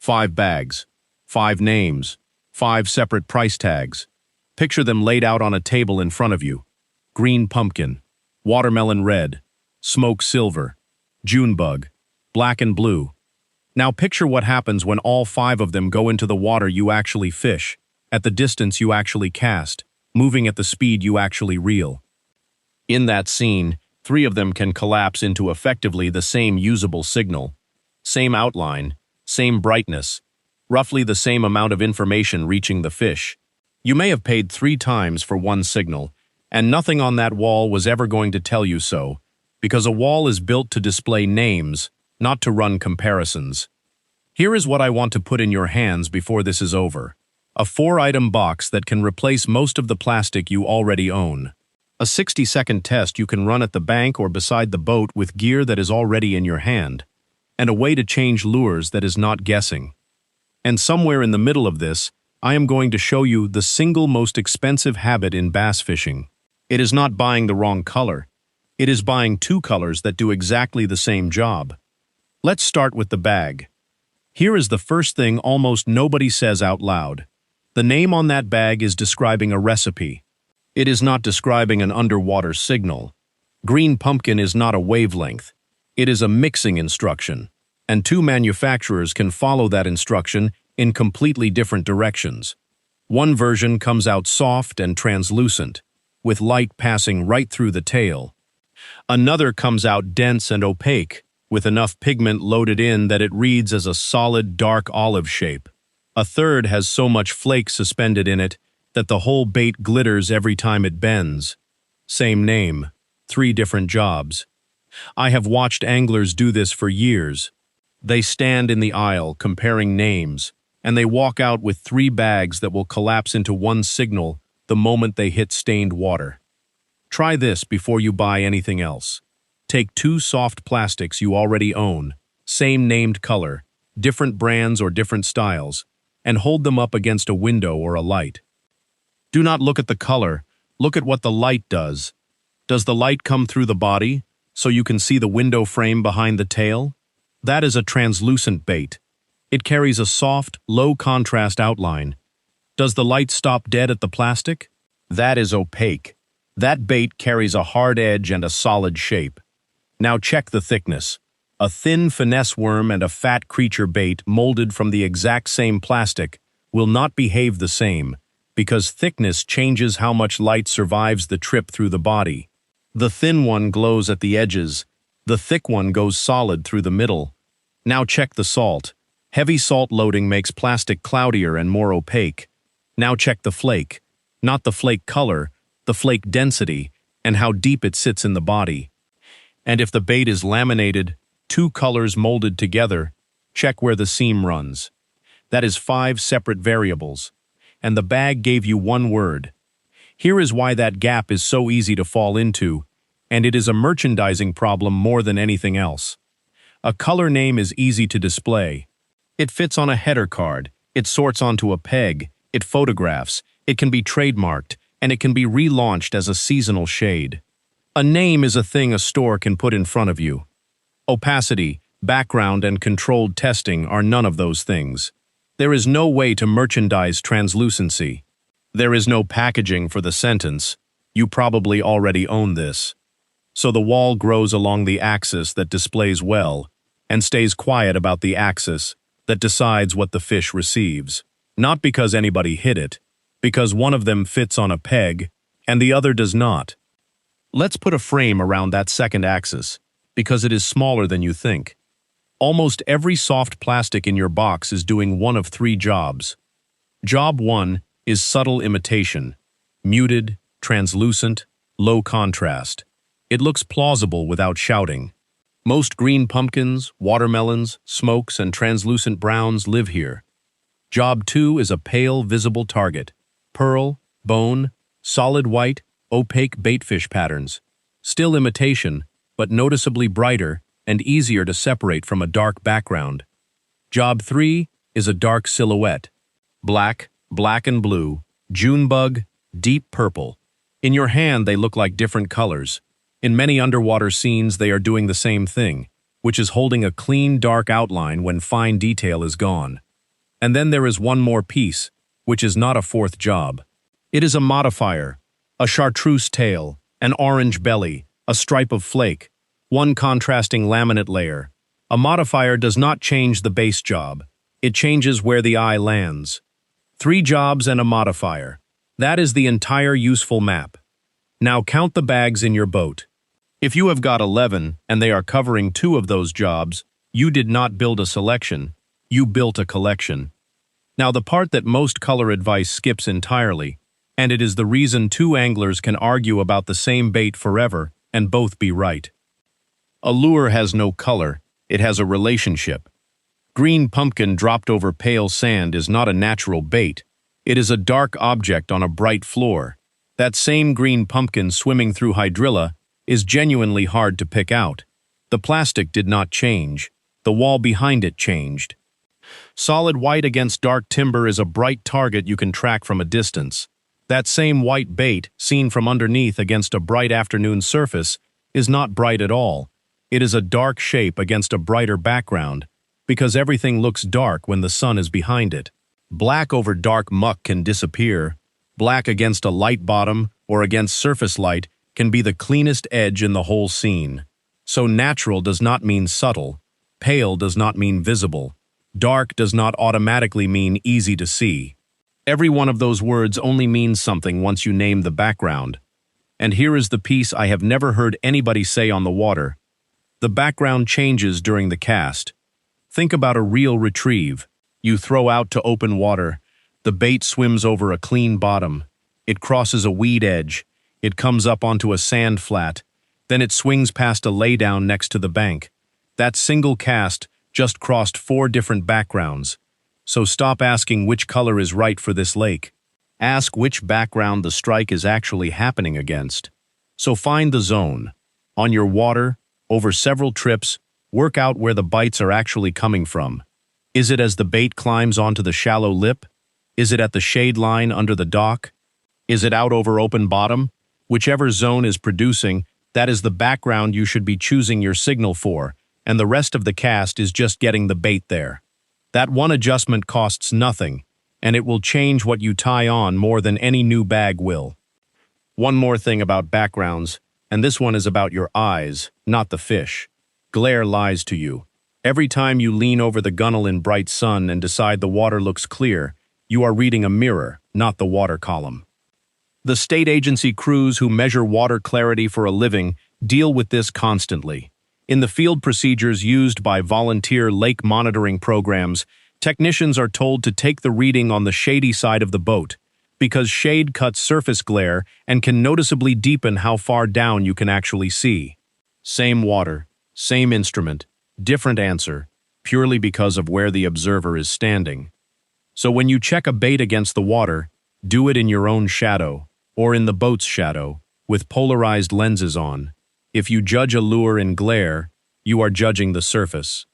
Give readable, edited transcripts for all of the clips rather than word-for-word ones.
5 bags, 5 names, 5 separate price tags. Picture them laid out on a table in front of you. Green pumpkin, watermelon red, smoke silver, June bug, black and blue. Now picture what happens when all 5 of them go into the water you actually fish, at the distance you actually cast, moving at the speed you actually reel. In that scene, 3 of them can collapse into effectively the same usable signal, same outline, same brightness, roughly the same amount of information reaching the fish. You may have paid 3 times for one signal, and nothing on that wall was ever going to tell you so, because a wall is built to display names, not to run comparisons. Here is what I want to put in your hands before this is over. A 4-item box that can replace most of the plastic you already own. A 60-second test you can run at the bank or beside the boat with gear that is already in your hand, and a way to change lures that is not guessing. And somewhere in the middle of this, I am going to show you the single most expensive habit in bass fishing. It is not buying the wrong color. It is buying 2 colors that do exactly the same job. Let's start with the bag. Here is the first thing almost nobody says out loud. The name on that bag is describing a recipe. It is not describing an underwater signal. Green pumpkin is not a wavelength. It is a mixing instruction, and 2 manufacturers can follow that instruction in completely different directions. One version comes out soft and translucent, with light passing right through the tail. Another comes out dense and opaque, with enough pigment loaded in that it reads as a solid dark olive shape. A third has so much flake suspended in it that the whole bait glitters every time it bends. Same name, 3 different jobs. I have watched anglers do this for years. They stand in the aisle comparing names, and they walk out with 3 bags that will collapse into one signal the moment they hit stained water. Try this before you buy anything else. Take 2 soft plastics you already own, same named color, different brands or different styles, and hold them up against a window or a light. Do not look at the color, look at what the light does. Does the light come through the body, so you can see the window frame behind the tail? That is a translucent bait. It carries a soft, low-contrast outline. Does the light stop dead at the plastic? That is opaque. That bait carries a hard edge and a solid shape. Now check the thickness. A thin finesse worm and a fat creature bait molded from the exact same plastic will not behave the same, because thickness changes how much light survives the trip through the body. The thin one glows at the edges, the thick one goes solid through the middle. Now check the salt. Heavy salt loading makes plastic cloudier and more opaque. Now check the flake. Not the flake color, the flake density, and how deep it sits in the body. And if the bait is laminated, 2 colors molded together, check where the seam runs. That is 5 separate variables. And the bag gave you 1 word. Here is why that gap is so easy to fall into, and it is a merchandising problem more than anything else. A color name is easy to display. It fits on a header card, it sorts onto a peg, it photographs, it can be trademarked, and it can be relaunched as a seasonal shade. A name is a thing a store can put in front of you. Opacity, background, and controlled testing are none of those things. There is no way to merchandise translucency. There is no packaging for the sentence, "You probably already own this." So the wall grows along the axis that displays well, and stays quiet about the axis that decides what the fish receives. Not because anybody hit it, because one of them fits on a peg, and the other does not. Let's put a frame around that second axis, because it is smaller than you think. Almost every soft plastic in your box is doing one of 3 jobs. Job 1 is subtle imitation, muted, translucent, low contrast. It looks plausible without shouting. Most green pumpkins, watermelons, smokes, and translucent browns live here. Job 2 is a pale, visible target. Pearl, bone, solid white, opaque baitfish patterns. Still imitation, but noticeably brighter and easier to separate from a dark background. Job 3 is a dark silhouette. Black, black and blue, June bug, deep purple. In your hand they look like different colors. In many underwater scenes they are doing the same thing, which is holding a clean dark outline when fine detail is gone. And then there is one more piece, which is not a fourth job. It is a modifier, a chartreuse tail, an orange belly, a stripe of flake, one contrasting laminate layer. A modifier does not change the base job. It changes where the eye lands. 3 jobs and a modifier. That is the entire useful map. Now count the bags in your boat. If you have got 11 and they are covering 2 of those jobs, you did not build a selection, you built a collection. Now the part that most color advice skips entirely, and it is the reason 2 anglers can argue about the same bait forever and both be right. A lure has no color, it has a relationship. Green pumpkin dropped over pale sand is not a natural bait. It is a dark object on a bright floor. That same green pumpkin swimming through hydrilla is genuinely hard to pick out. The plastic did not change. The wall behind it changed. Solid white against dark timber is a bright target you can track from a distance. That same white bait, seen from underneath against a bright afternoon surface, is not bright at all. It is a dark shape against a brighter background, because everything looks dark when the sun is behind it. Black over dark muck can disappear. Black against a light bottom or against surface light can be the cleanest edge in the whole scene. So natural does not mean subtle. Pale does not mean visible. Dark does not automatically mean easy to see. Every one of those words only means something once you name the background. And here is the piece I have never heard anybody say on the water. The background changes during the cast. Think about a real retrieve. You throw out to open water. The bait swims over a clean bottom. It crosses a weed edge. It comes up onto a sand flat. Then it swings past a laydown next to the bank. That single cast just crossed 4 different backgrounds. So stop asking which color is right for this lake. Ask which background the strike is actually happening against. So find the zone. On your water, over several trips, work out where the bites are actually coming from. Is it as the bait climbs onto the shallow lip? Is it at the shade line under the dock? Is it out over open bottom? Whichever zone is producing, that is the background you should be choosing your signal for, and the rest of the cast is just getting the bait there. That one adjustment costs nothing, and it will change what you tie on more than any new bag will. One more thing about backgrounds, and this one is about your eyes, not the fish. Glare lies to you. Every time you lean over the gunnel in bright sun and decide the water looks clear, you are reading a mirror, not the water column. The state agency crews who measure water clarity for a living deal with this constantly. In the field procedures used by volunteer lake monitoring programs, technicians are told to take the reading on the shady side of the boat, because shade cuts surface glare and can noticeably deepen how far down you can actually see. Same water, same instrument, different answer, purely because of where the observer is standing. So when you check a bait against the water, do it in your own shadow, or in the boat's shadow, with polarized lenses on. If you judge a lure in glare, you are judging the surface.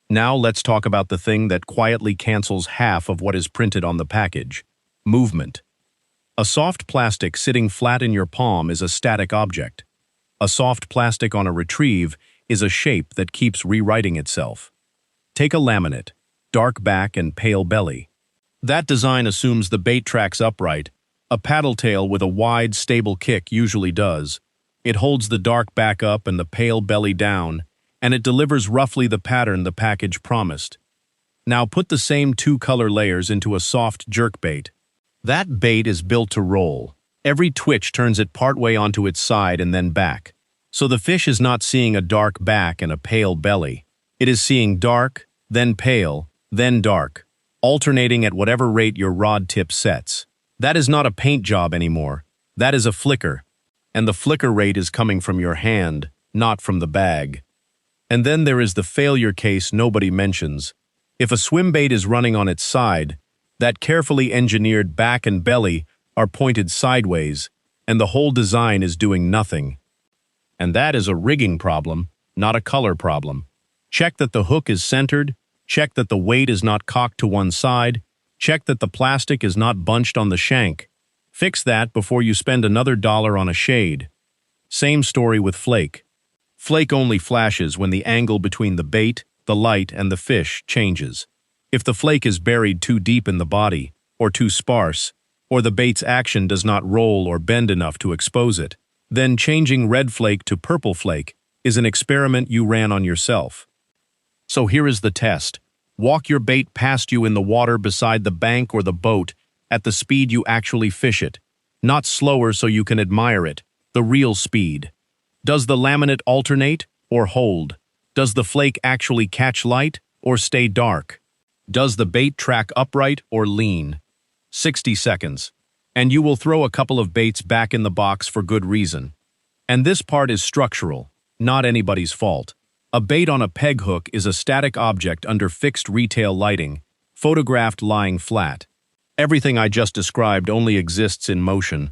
Now let's talk about the thing that quietly cancels half of what is printed on the package: movement. A soft plastic sitting flat in your palm is a static object. A soft plastic on a retrieve is a shape that keeps rewriting itself. Take a laminate, dark back and pale belly. That design assumes the bait tracks upright. A paddle tail with a wide, stable kick usually does. It holds the dark back up and the pale belly down, and it delivers roughly the pattern the package promised. Now put the same 2 color layers into a soft jerkbait. That bait is built to roll. Every twitch turns it partway onto its side and then back. So the fish is not seeing a dark back and a pale belly. It is seeing dark, then pale, then dark, alternating at whatever rate your rod tip sets. That is not a paint job anymore. That is a flicker. And the flicker rate is coming from your hand, not from the bag. And then there is the failure case nobody mentions. If a swim bait is running on its side, that carefully engineered back and belly are pointed sideways, and the whole design is doing nothing. And that is a rigging problem, not a color problem. Check that the hook is centered, check that the weight is not cocked to one side, check that the plastic is not bunched on the shank. Fix that before you spend another $1 on a shade. Same story with flake. Flake only flashes when the angle between the bait, the light, and the fish changes. If the flake is buried too deep in the body, or too sparse, or the bait's action does not roll or bend enough to expose it, then changing red flake to purple flake is an experiment you ran on yourself. So here is the test. Walk your bait past you in the water beside the bank or the boat at the speed you actually fish it, not slower so you can admire it, the real speed. Does the laminate alternate or hold? Does the flake actually catch light or stay dark? Does the bait track upright or lean? 60 seconds. And you will throw a couple of baits back in the box for good reason. And this part is structural, not anybody's fault. A bait on a peg hook is a static object under fixed retail lighting, photographed lying flat. Everything I just described only exists in motion.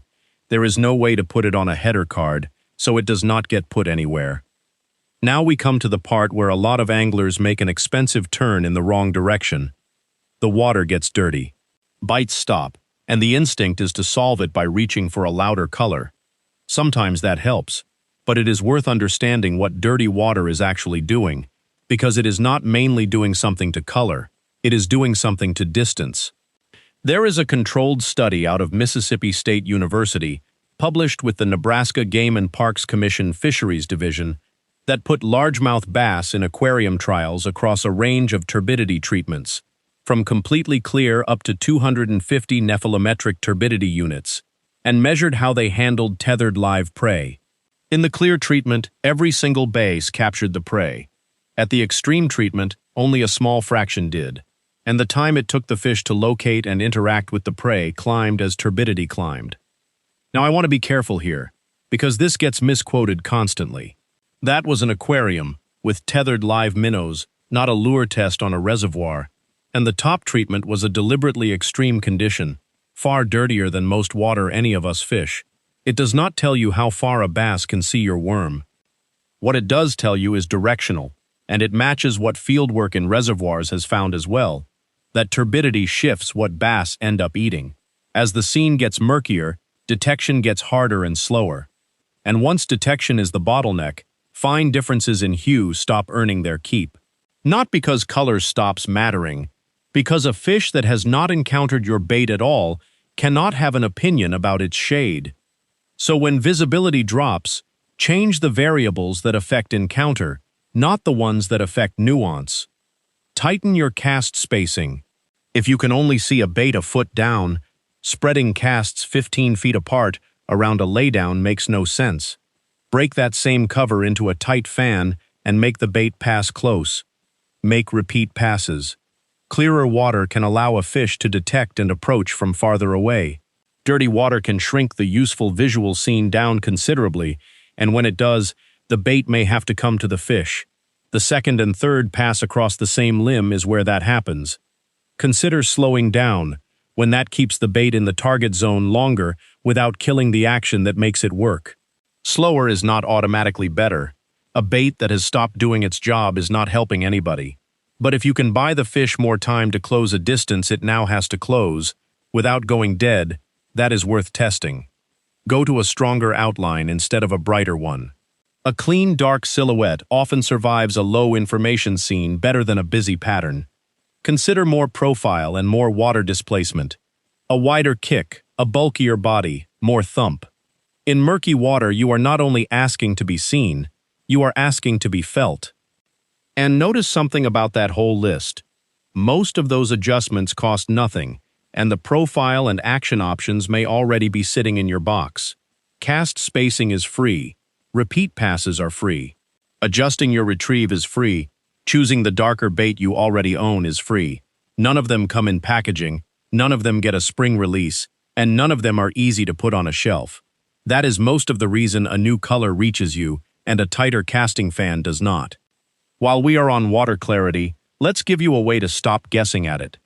There is no way to put it on a header card, so it does not get put anywhere. Now we come to the part where a lot of anglers make an expensive turn in the wrong direction. The water gets dirty. Bites stop, and the instinct is to solve it by reaching for a louder color. Sometimes that helps, but it is worth understanding what dirty water is actually doing, because it is not mainly doing something to color, it is doing something to distance. There is a controlled study out of Mississippi State University, published with the Nebraska Game and Parks Commission Fisheries Division, that put largemouth bass in aquarium trials across a range of turbidity treatments, from completely clear up to 250 nephelometric turbidity units, and measured how they handled tethered live prey. In the clear treatment, every single bass captured the prey. At the extreme treatment, only a small fraction did, and the time it took the fish to locate and interact with the prey climbed as turbidity climbed. Now I want to be careful here, because this gets misquoted constantly. That was an aquarium, with tethered live minnows, not a lure test on a reservoir, and the top treatment was a deliberately extreme condition, far dirtier than most water any of us fish. It does not tell you how far a bass can see your worm. What it does tell you is directional, and it matches what fieldwork in reservoirs has found as well, that turbidity shifts what bass end up eating. As the scene gets murkier, detection gets harder and slower. And once detection is the bottleneck, fine differences in hue stop earning their keep. Not because color stops mattering, because a fish that has not encountered your bait at all cannot have an opinion about its shade. So when visibility drops, change the variables that affect encounter, not the ones that affect nuance. Tighten your cast spacing. If you can only see a bait a foot down, spreading casts 15 feet apart around a laydown makes no sense. Break that same cover into a tight fan and make the bait pass close. Make repeat passes. Clearer water can allow a fish to detect and approach from farther away. Dirty water can shrink the useful visual scene down considerably, and when it does, the bait may have to come to the fish. The second and third pass across the same limb is where that happens. Consider slowing down, when that keeps the bait in the target zone longer without killing the action that makes it work. Slower is not automatically better. A bait that has stopped doing its job is not helping anybody. But if you can buy the fish more time to close a distance it now has to close, without going dead, that is worth testing. Go to a stronger outline instead of a brighter one. A clean, dark silhouette often survives a low-information scene better than a busy pattern. Consider more profile and more water displacement. A wider kick, a bulkier body, more thump. In murky water, you are not only asking to be seen, you are asking to be felt. And notice something about that whole list. Most of those adjustments cost nothing, and the profile and action options may already be sitting in your box. Cast spacing is free. Repeat passes are free. Adjusting your retrieve is free. Choosing the darker bait you already own is free. None of them come in packaging, none of them get a spring release, and none of them are easy to put on a shelf. That is most of the reason a new color reaches you and a tighter casting fan does not. While we are on water clarity, let's give you a way to stop guessing at it.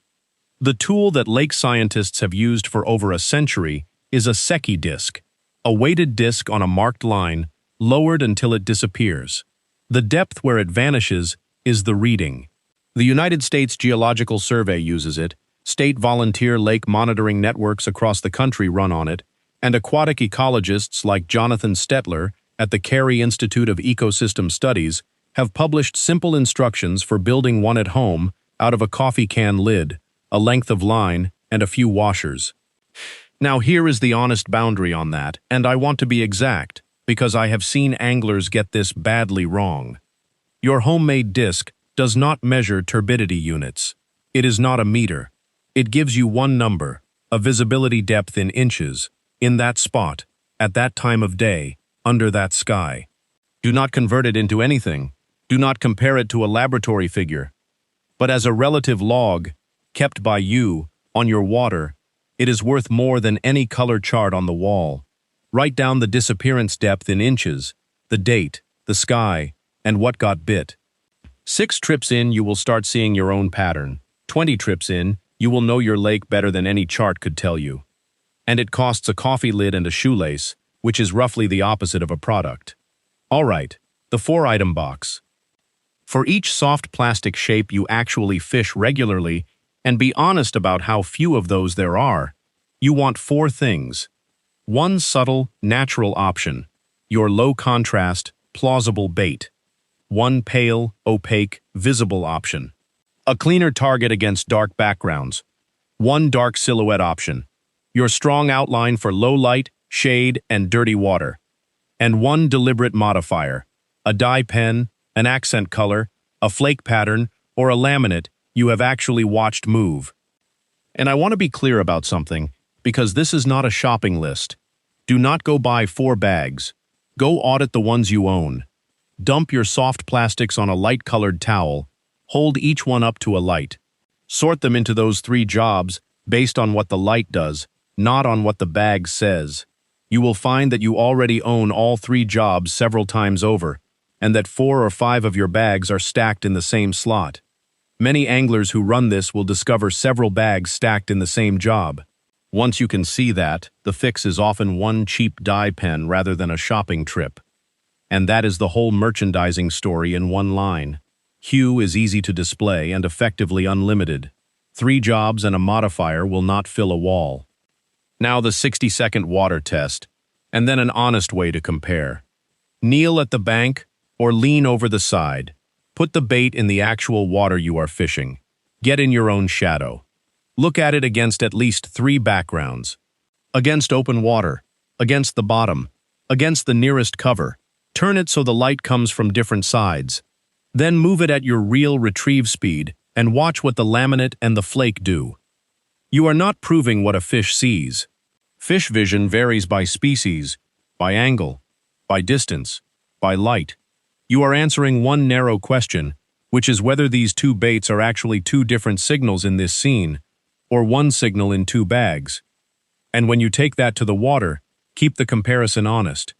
The tool that lake scientists have used for over a century is a Secchi disc, a weighted disc on a marked line, lowered until it disappears. The depth where it vanishes is the reading. The United States Geological Survey uses it, state volunteer lake monitoring networks across the country run on it, and aquatic ecologists like Jonathan Stetler at the Carey Institute of Ecosystem Studies have published simple instructions for building one at home out of a coffee can lid, a length of line, and a few washers. Now here is the honest boundary on that, and I want to be exact, because I have seen anglers get this badly wrong. Your homemade disc does not measure turbidity units. It is not a meter. It gives you one number, a visibility depth in inches, in that spot, at that time of day, under that sky. Do not convert it into anything. Do not compare it to a laboratory figure. But as a relative log, kept by you, on your water, it is worth more than any color chart on the wall. Write down the disappearance depth in inches, the date, the sky, and what got bit. 6 trips in, you will start seeing your own pattern. 20 trips in, you will know your lake better than any chart could tell you. And it costs a coffee lid and a shoelace, which is roughly the opposite of a product. All right, the 4-item box. For each soft plastic shape you actually fish regularly, and be honest about how few of those there are, you want 4 things. 1 subtle, natural option, your low-contrast, plausible bait. 1 pale, opaque, visible option. A cleaner target against dark backgrounds. 1 dark silhouette option. Your strong outline for low light, shade, and dirty water. And 1 deliberate modifier. A dye pen, an accent color, a flake pattern, or a laminate you have actually watched move. And I want to be clear about something, because this is not a shopping list. Do not go buy 4 bags. Go audit the ones you own. Dump your soft plastics on a light-colored towel. Hold each one up to a light. Sort them into those 3 jobs based on what the light does, not on what the bag says. You will find that you already own all 3 jobs several times over, and that 4 or 5 of your bags are stacked in the same slot. Many anglers who run this will discover several bags stacked in the same job. Once you can see that, the fix is often 1 cheap dye pen rather than a shopping trip. And that is the whole merchandising story in 1 line. Hue is easy to display and effectively unlimited. 3 jobs and a modifier will not fill a wall. Now the 60-second water test, and then an honest way to compare. Kneel at the bank or lean over the side. Put the bait in the actual water you are fishing. Get in your own shadow. Look at it against at least 3 backgrounds. Against open water, against the bottom, against the nearest cover. Turn it so the light comes from different sides. Then move it at your real retrieve speed and watch what the laminate and the flake do. You are not proving what a fish sees. Fish vision varies by species, by angle, by distance, by light. You are answering one narrow question, which is whether these 2 baits are actually 2 different signals in this scene, or 1 signal in 2 bags. And when you take that to the water, keep the comparison honest.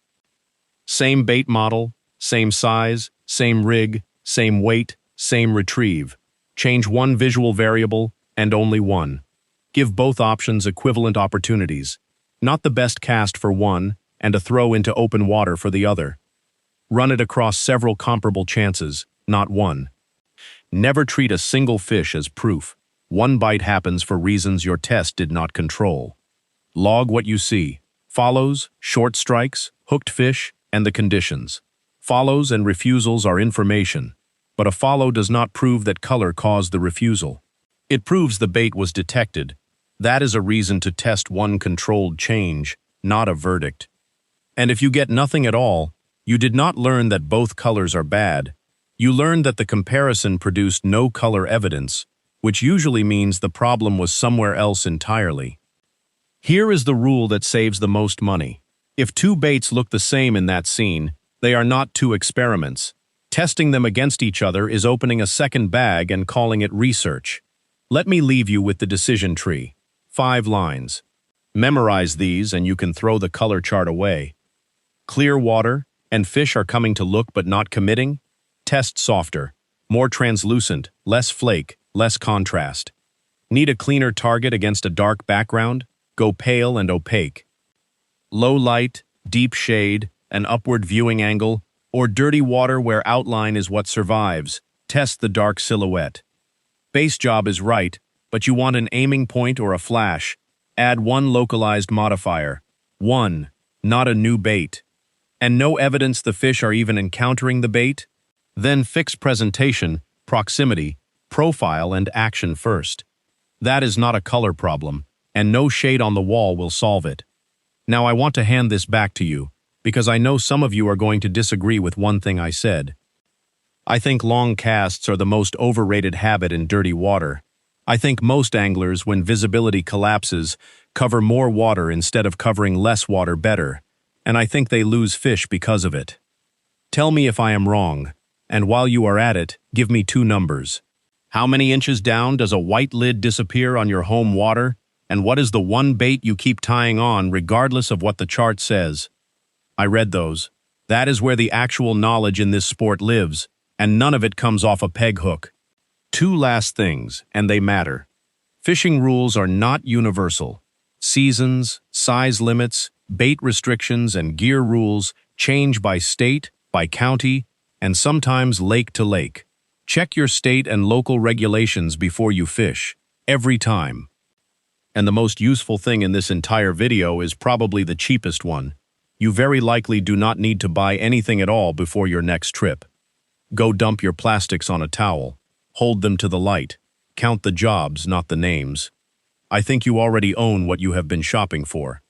Same bait model, same size, same rig, same weight, same retrieve. Change 1 visual variable, and only 1. Give both options equivalent opportunities, not the best cast for one and a throw into open water for the other. Run it across several comparable chances, not 1. Never treat a single fish as proof. 1 bite happens for reasons your test did not control. Log what you see. Follows, short strikes, hooked fish, and the conditions. Follows and refusals are information, but a follow does not prove that color caused the refusal. It proves the bait was detected. That is a reason to test 1 controlled change, not a verdict. And if you get nothing at all, you did not learn that both colors are bad. You learned that the comparison produced no color evidence, which usually means the problem was somewhere else entirely. Here is the rule that saves the most money. If 2 baits look the same in that scene, they are not 2 experiments. Testing them against each other is opening a second bag and calling it research. Let me leave you with the decision tree. 5 lines. Memorize these and you can throw the color chart away. Clear water, and fish are coming to look but not committing? Test softer, more translucent, less flake, less contrast. Need a cleaner target against a dark background? Go pale and opaque. Low light, deep shade, an upward viewing angle, or dirty water where outline is what survives. Test the dark silhouette. Base job is right, but you want an aiming point or a flash. Add 1 localized modifier. 1, not a new bait. And no evidence the fish are even encountering the bait? Then fix presentation, proximity, profile and action first. That is not a color problem, and no shade on the wall will solve it. Now I want to hand this back to you, because I know some of you are going to disagree with one thing I said. I think long casts are the most overrated habit in dirty water. I think most anglers, when visibility collapses, cover more water instead of covering less water better, and I think they lose fish because of it. Tell me if I am wrong, and while you are at it, give me two numbers. How many inches down does a white lid disappear on your home water, and what is the one bait you keep tying on regardless of what the chart says? I read those. That is where the actual knowledge in this sport lives, and none of it comes off a peg hook. Two last things, and they matter. Fishing rules are not universal. Seasons, size limits, bait restrictions, and gear rules change by state, by county, and sometimes lake to lake. Check your state and local regulations before you fish, every time. And the most useful thing in this entire video is probably the cheapest one. You very likely do not need to buy anything at all before your next trip. Go dump your plastics on a towel. Hold them to the light. Count the jobs, not the names. I think you already own what you have been shopping for.